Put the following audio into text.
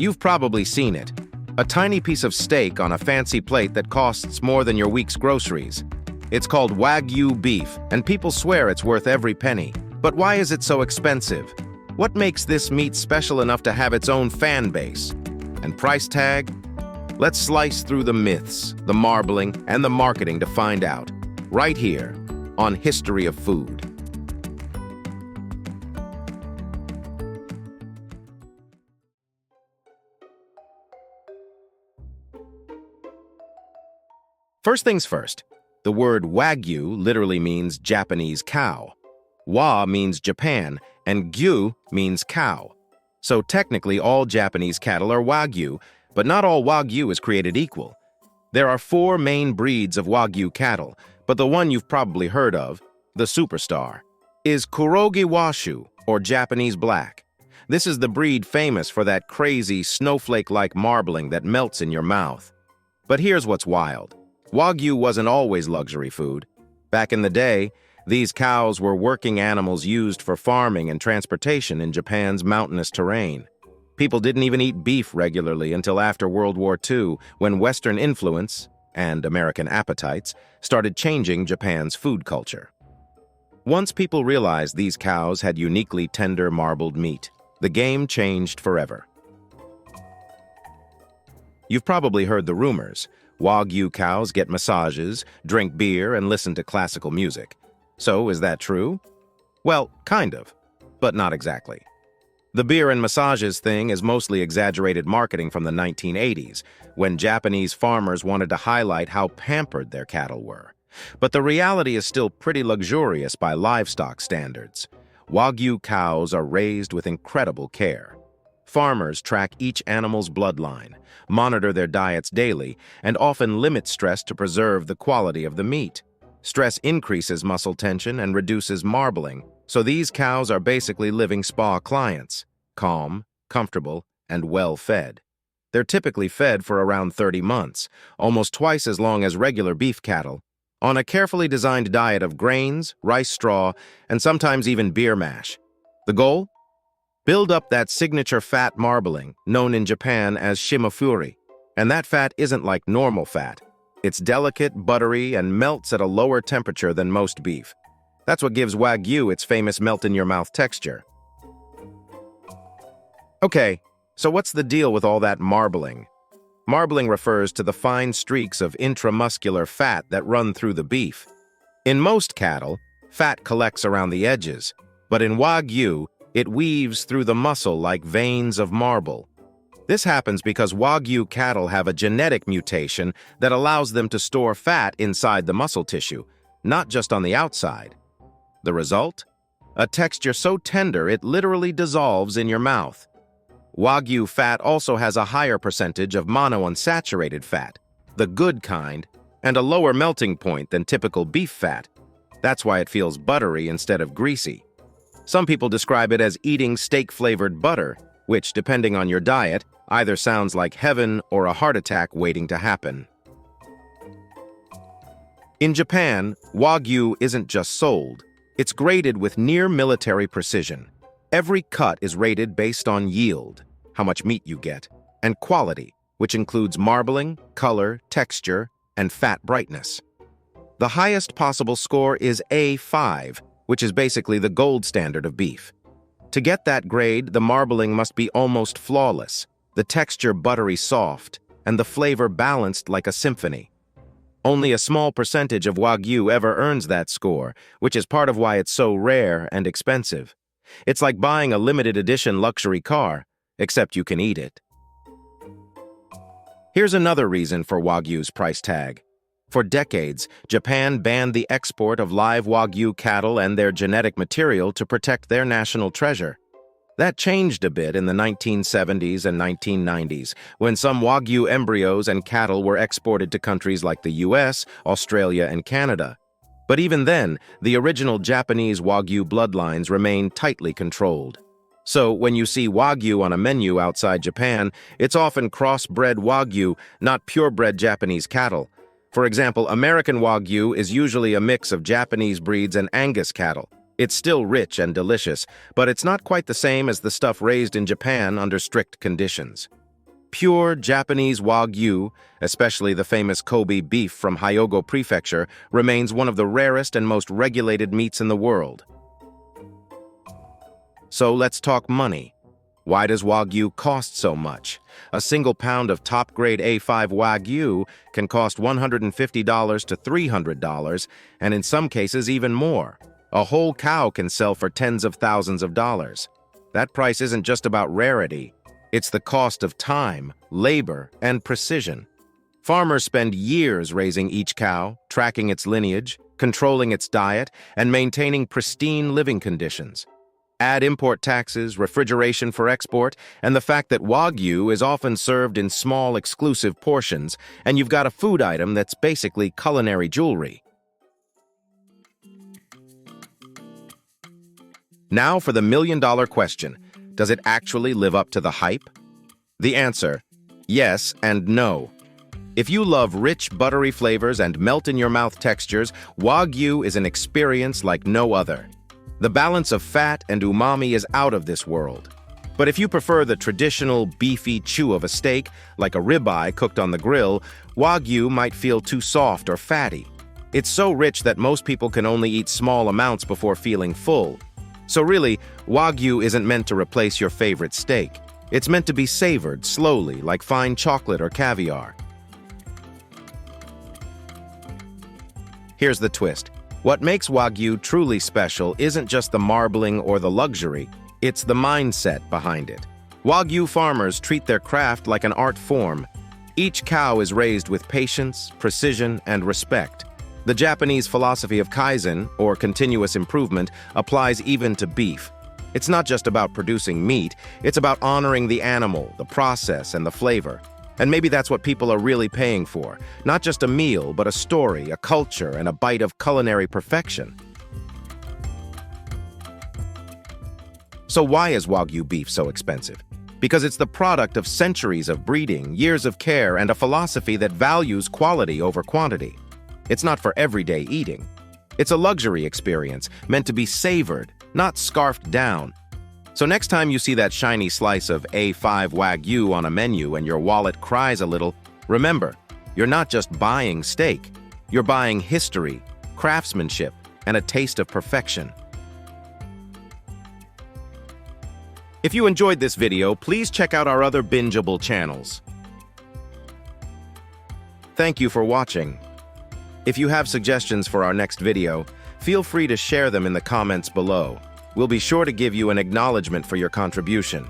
You've probably seen it. A tiny piece of steak on a fancy plate that costs more than your week's groceries. It's called Wagyu beef, and people swear it's worth every penny. But why is it so expensive? What makes this meat special enough to have its own fan base? And price tag? Let's slice through the myths, the marbling, and the marketing to find out. Right here, on History of Food. First things first, the word Wagyu literally means Japanese cow. Wa means Japan, and Gyu means cow. So technically all Japanese cattle are Wagyu, but not all Wagyu is created equal. There are 4 main breeds of Wagyu cattle, but the one you've probably heard of, the superstar, is Kurogi Washu, or Japanese black. This is the breed famous for that crazy snowflake-like marbling that melts in your mouth. But here's what's wild. Wagyu wasn't always luxury food. Back in the day, these cows were working animals used for farming and transportation in Japan's mountainous terrain. People didn't even eat beef regularly until after World War II, when Western influence, and American appetites, started changing Japan's food culture. Once people realized these cows had uniquely tender marbled meat, the game changed forever. You've probably heard the rumors. Wagyu cows get massages, drink beer, and listen to classical music. So, is that true? Well, kind of, but not exactly. The beer and massages thing is mostly exaggerated marketing from the 1980s, when Japanese farmers wanted to highlight how pampered their cattle were. But the reality is still pretty luxurious by livestock standards. Wagyu cows are raised with incredible care. Farmers track each animal's bloodline, monitor their diets daily, and often limit stress to preserve the quality of the meat. Stress increases muscle tension and reduces marbling, so these cows are basically living spa clients, calm, comfortable, and well-fed. They're typically fed for around 30 months, almost twice as long as regular beef cattle, on a carefully designed diet of grains, rice straw, and sometimes even beer mash. The goal? Build up that signature fat marbling, known in Japan as shimafuri. And that fat isn't like normal fat. It's delicate, buttery, and melts at a lower temperature than most beef. That's what gives Wagyu its famous melt-in-your-mouth texture. Okay, so what's the deal with all that marbling? Marbling refers to the fine streaks of intramuscular fat that run through the beef. In most cattle, fat collects around the edges, but in Wagyu, it weaves through the muscle like veins of marble. This happens because Wagyu cattle have a genetic mutation that allows them to store fat inside the muscle tissue, not just on the outside. The result? A texture so tender it literally dissolves in your mouth. Wagyu fat also has a higher percentage of monounsaturated fat, the good kind, and a lower melting point than typical beef fat. That's why it feels buttery instead of greasy. Some people describe it as eating steak-flavored butter, which, depending on your diet, either sounds like heaven or a heart attack waiting to happen. In Japan, Wagyu isn't just sold. It's graded with near-military precision. Every cut is rated based on yield, how much meat you get, and quality, which includes marbling, color, texture, and fat brightness. The highest possible score is A5, which is basically the gold standard of beef. To get that grade, the marbling must be almost flawless, the texture buttery soft, and the flavor balanced like a symphony. Only a small percentage of Wagyu ever earns that score, which is part of why it's so rare and expensive. It's like buying a limited edition luxury car, except you can eat it. Here's another reason for Wagyu's price tag. For decades, Japan banned the export of live Wagyu cattle and their genetic material to protect their national treasure. That changed a bit in the 1970s and 1990s, when some Wagyu embryos and cattle were exported to countries like the US, Australia, and Canada. But even then, the original Japanese Wagyu bloodlines remained tightly controlled. So when you see Wagyu on a menu outside Japan, it's often crossbred Wagyu, not purebred Japanese cattle. For example, American Wagyu is usually a mix of Japanese breeds and Angus cattle. It's still rich and delicious, but it's not quite the same as the stuff raised in Japan under strict conditions. Pure Japanese Wagyu, especially the famous Kobe beef from Hyogo Prefecture, remains one of the rarest and most regulated meats in the world. So let's talk money. Why does Wagyu cost so much? A single pound of top-grade A5 Wagyu can cost $150 to $300, and in some cases even more. A whole cow can sell for tens of thousands of dollars. That price isn't just about rarity. It's the cost of time, labor, and precision. Farmers spend years raising each cow, tracking its lineage, controlling its diet, and maintaining pristine living conditions. Add import taxes, refrigeration for export, and the fact that Wagyu is often served in small, exclusive portions, and you've got a food item that's basically culinary jewelry. Now for the million-dollar question. Does it actually live up to the hype? The answer: yes and no. If you love rich, buttery flavors and melt-in-your-mouth textures, Wagyu is an experience like no other. The balance of fat and umami is out of this world. But if you prefer the traditional beefy chew of a steak, like a ribeye cooked on the grill, Wagyu might feel too soft or fatty. It's so rich that most people can only eat small amounts before feeling full. So really, Wagyu isn't meant to replace your favorite steak. It's meant to be savored slowly, like fine chocolate or caviar. Here's the twist. What makes Wagyu truly special isn't just the marbling or the luxury, it's the mindset behind it. Wagyu farmers treat their craft like an art form. Each cow is raised with patience, precision, and respect. The Japanese philosophy of Kaizen, or continuous improvement, applies even to beef. It's not just about producing meat, it's about honoring the animal, the process, and the flavor. And maybe that's what people are really paying for. Not just a meal, but a story, a culture, and a bite of culinary perfection. So why is Wagyu beef so expensive? Because it's the product of centuries of breeding, years of care, and a philosophy that values quality over quantity. It's not for everyday eating. It's a luxury experience meant to be savored, not scarfed down. So next time you see that shiny slice of A5 Wagyu on a menu and your wallet cries a little, remember, you're not just buying steak. You're buying history, craftsmanship, and a taste of perfection. If you enjoyed this video, please check out our other bingeable channels. Thank you for watching. If you have suggestions for our next video, feel free to share them in the comments below. We'll be sure to give you an acknowledgement for your contribution.